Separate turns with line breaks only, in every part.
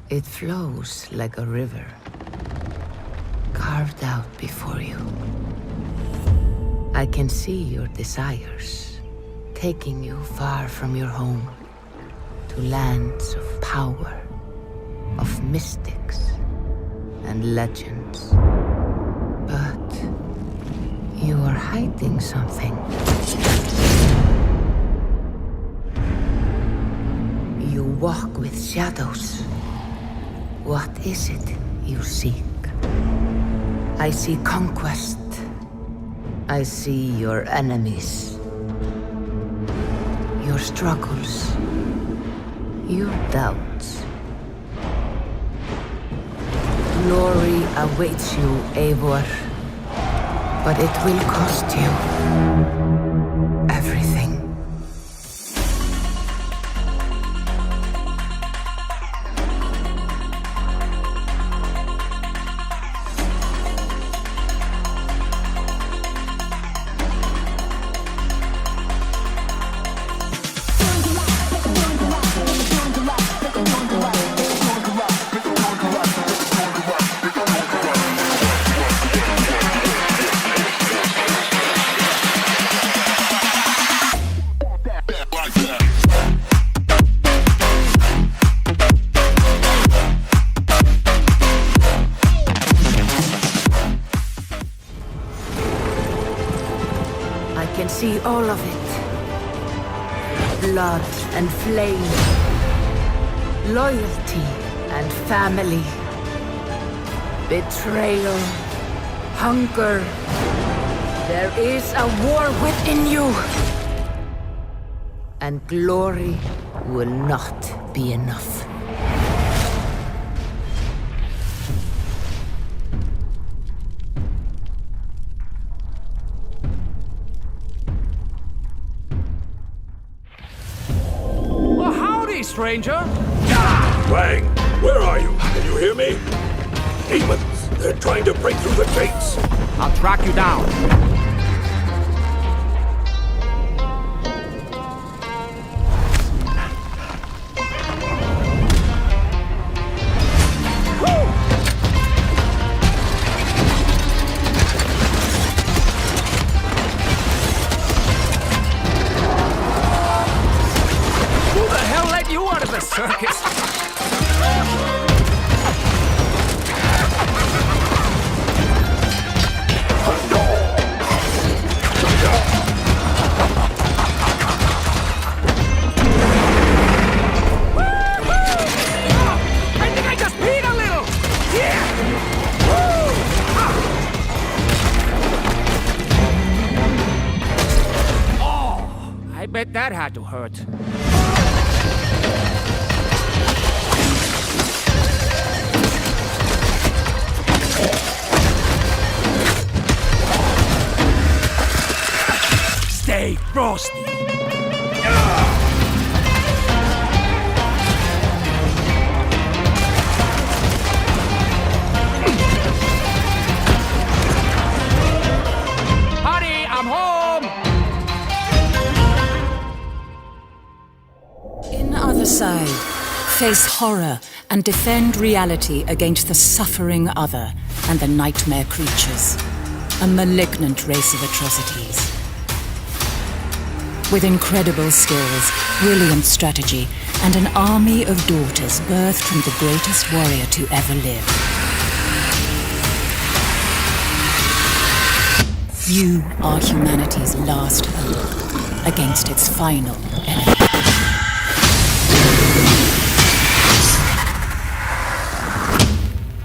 It flows like a river, carved out before you. I can see your desires, taking you far from your home, to lands of power, of mystics and legends. But you are hiding something. You walk with shadows. What is it you seek? I see conquest. I see your enemies. Your struggles. Your doubts. Glory awaits you, Eivor. But it will cost you everything. I can see all of it. Blood and flame. Loyalty and family. Betrayal. Hunger. There is a war within you. And glory will not be enough.
Stranger?
Wang, where are you? Can you hear me? Demons! They're trying to break through the gates!
I'll track you down.
Circus.
I think I just peed a little. Yeah. Oh, I bet that had to hurt. Stay frosty. Honey, I'm home.
In Othercide, face horror and defend reality against the suffering other and the nightmare creatures. A malignant race of atrocities. With incredible skills, brilliant strategy, and an army of daughters birthed from the greatest warrior to ever live. You are humanity's last hope against its final enemy.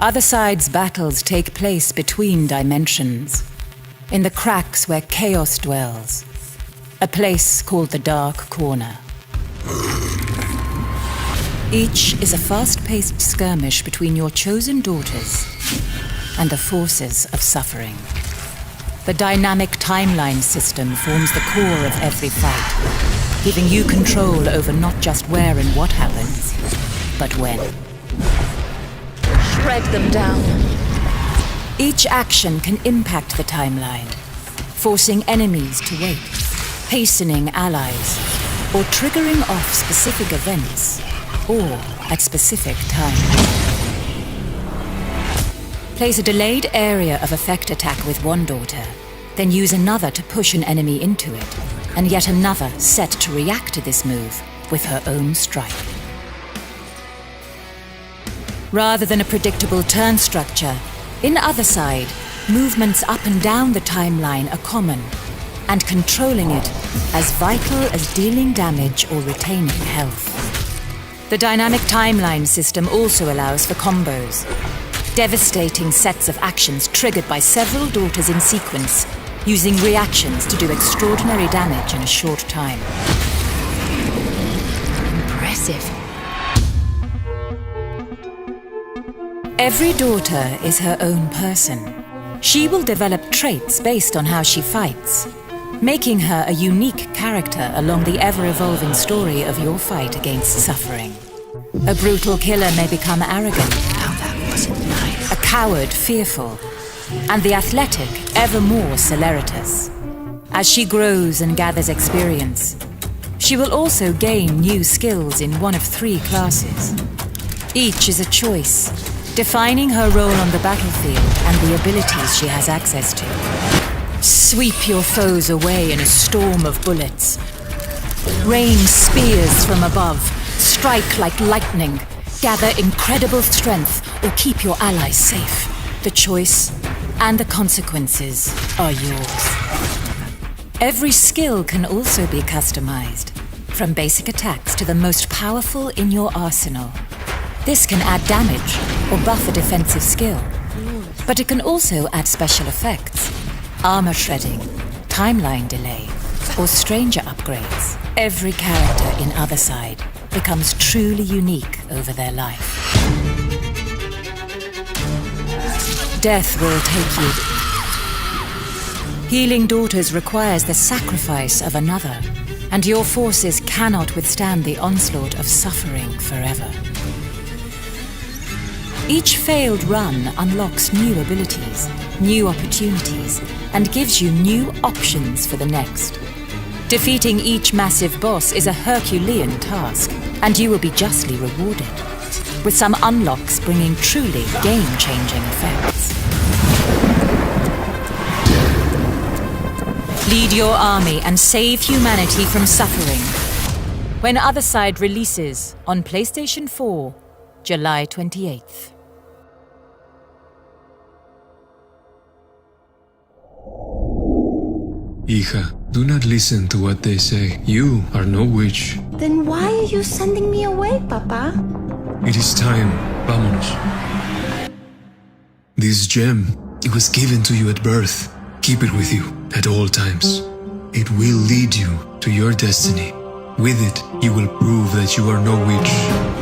Othercide's battles take place between dimensions, in the cracks where chaos dwells. A place called the Dark Corner. Each is a fast-paced skirmish between your chosen daughters and the forces of suffering. The dynamic timeline system forms the core of every fight, giving you control over not just where and what happens, but when. Shred them down. Each action can impact the timeline, forcing enemies to wait, hastening allies, or triggering off specific events. or at specific times. Place a delayed area of effect attack with one daughter, then use another to push an enemy into it, and yet another set to react to this move with her own strike. Rather than a predictable turn structure, in Othercide, movements up and down the timeline are common, and controlling it as vital as dealing damage or retaining health. The dynamic timeline system also allows for combos, devastating sets of actions triggered by several daughters in sequence, using reactions to do extraordinary damage in a short time. Impressive. Every daughter is her own person. She will develop traits based on how she fights, making her a unique character along the ever-evolving story of your fight against suffering. A brutal killer may become arrogant, a coward fearful, and the athletic ever more celeritas. As she grows and gathers experience, she will also gain new skills in one of 3 classes. Each is a choice, defining her role on the battlefield and the abilities she has access to. Sweep your foes away in a storm of bullets. Rain spears from above, strike like lightning, gather incredible strength, or keep your allies safe. The choice and the consequences are yours. Every skill can also be customized, from basic attacks to the most powerful in your arsenal. This can add damage or buff a defensive skill, but it can also add special effects, armor shredding, timeline delay, or stranger upgrades. Every character in Othercide becomes truly unique over their life. Death will take you. Healing daughters requires the sacrifice of another, and your forces cannot withstand the onslaught of suffering forever. Each failed run unlocks new abilities, new opportunities, and gives you new options for the next. Defeating each massive boss is a Herculean task, and you will be justly rewarded, with some unlocks bringing truly game-changing effects. Lead your army and save humanity from suffering. When Othercide releases on PlayStation 4, July 28th.
Hija, do not listen to what they say. You are no witch.
Then why are you sending me away, Papa?
It is time. Vámonos. This gem, it was given to you at birth. Keep it with you at all times. It will lead you to your destiny. With it, you will prove that you are no witch,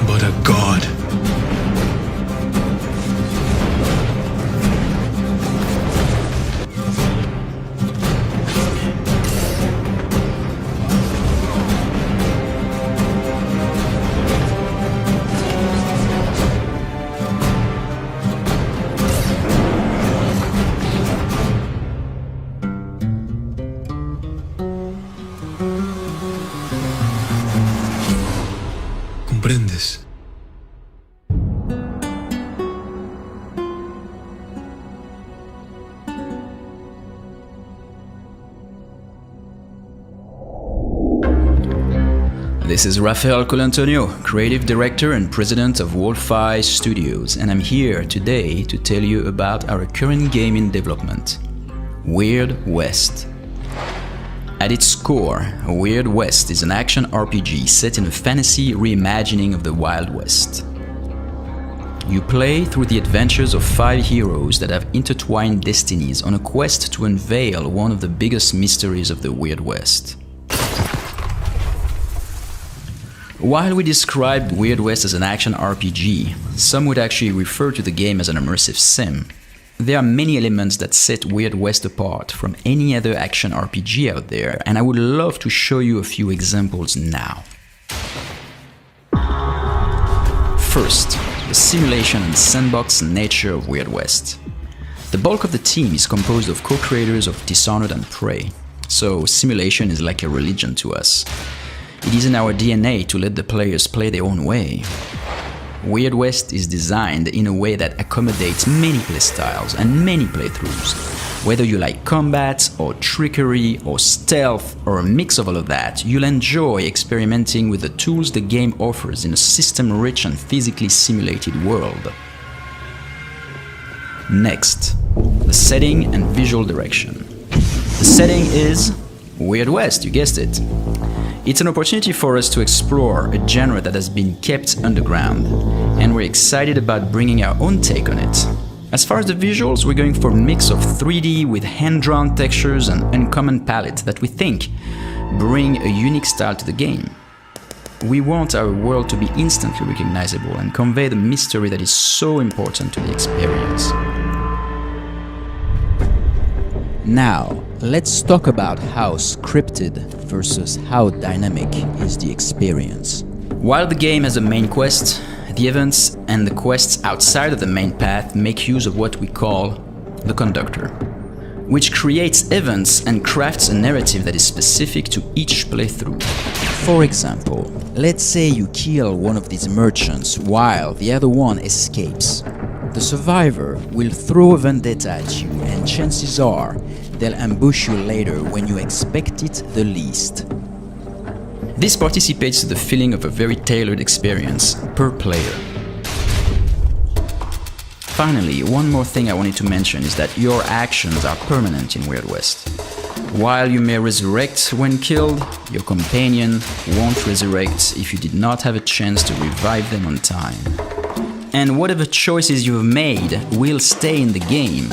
but a god. ¿Comprendes?
This is Rafael Colantonio, Creative Director and President of Wolfeye Studios, and I'm here today to tell you about our current game in development, Weird West. At its core, Weird West is an action RPG set in a fantasy reimagining of the Wild West. You play through the adventures of 5 heroes that have intertwined destinies on a quest to unveil one of the biggest mysteries of the Weird West. While we described Weird West as an action RPG, some would actually refer to the game as an immersive sim. There are many elements that set Weird West apart from any other action RPG out there, and I would love to show you a few examples now. First, the simulation and sandbox nature of Weird West. The bulk of the team is composed of co-creators of Dishonored and Prey, so simulation is like a religion to us. It is in our DNA to let the players play their own way. Weird West is designed in a way that accommodates many playstyles and many playthroughs. Whether you like combat, or trickery, or stealth, or a mix of all of that, you'll enjoy experimenting with the tools the game offers in a system-rich and physically simulated world. Next, the setting and visual direction. The setting is Weird West, you guessed it. It's an opportunity for us to explore a genre that has been kept underground, and we're excited about bringing our own take on it. As far as the visuals, we're going for a mix of 3D with hand-drawn textures and uncommon palette that we think bring a unique style to the game. We want our world to be instantly recognizable and convey the mystery that is so important to the experience.
Now, let's talk about how scripted versus how dynamic is the experience.
While the game has a main quest, the events and the quests outside of the main path make use of what we call the conductor, which creates events and crafts a narrative that is specific to each playthrough.
For example, let's say you kill one of these merchants while the other one escapes. The survivor will throw a vendetta at you, and chances are they'll ambush you later when you expect it the least.
This participates to the feeling of a very tailored experience per player. Finally, one more thing I wanted to mention is that your actions are permanent in Weird West. While you may resurrect when killed, your companion won't resurrect if you did not have a chance to revive them on time. And whatever choices you've made will stay in the game.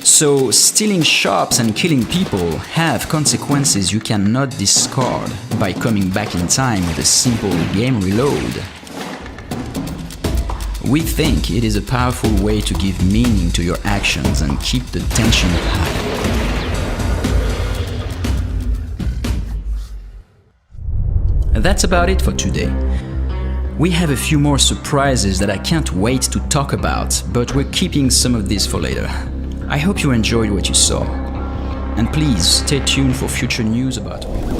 So stealing shops and killing people have consequences you cannot discard by coming back in time with a simple game reload. We think it is a powerful way to give meaning to your actions and keep the tension high. That's about it for today. We have a few more surprises that I can't wait to talk about, but we're keeping some of these for later. I hope you enjoyed what you saw, and please stay tuned for future news about it.